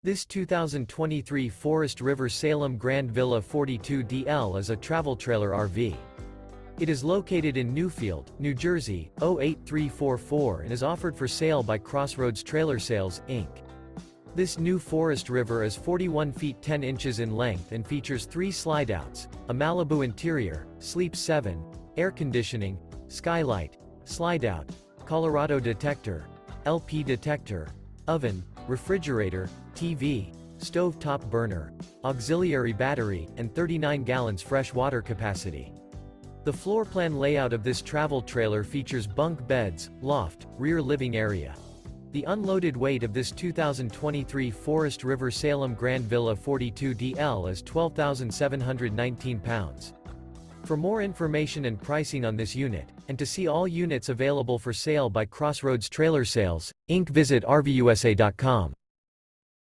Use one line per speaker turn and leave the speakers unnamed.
This 2023 Forest River Salem Grand Villa 42DL is a travel trailer RV. It is located in Newfield, New Jersey, 08344 and is offered for sale by Crossroads Trailer Sales, Inc. This new Forest River is 41 feet 10 inches in length and features 3 slideouts, a Malibu interior, Sleep 7, air conditioning, skylight, slideout, Colorado Detector, LP Detector, oven, refrigerator, TV, stove-top burner, auxiliary battery, and 39 gallons fresh water capacity. The floor plan layout of this travel trailer features bunk beds, loft, rear living area. The unloaded weight of this 2023 Forest River Salem Grand Villa 42DL is 12,719 pounds. For more information and pricing on this unit, and to see all units available for sale by Crossroads Trailer Sales, Inc., visit RVUSA.com.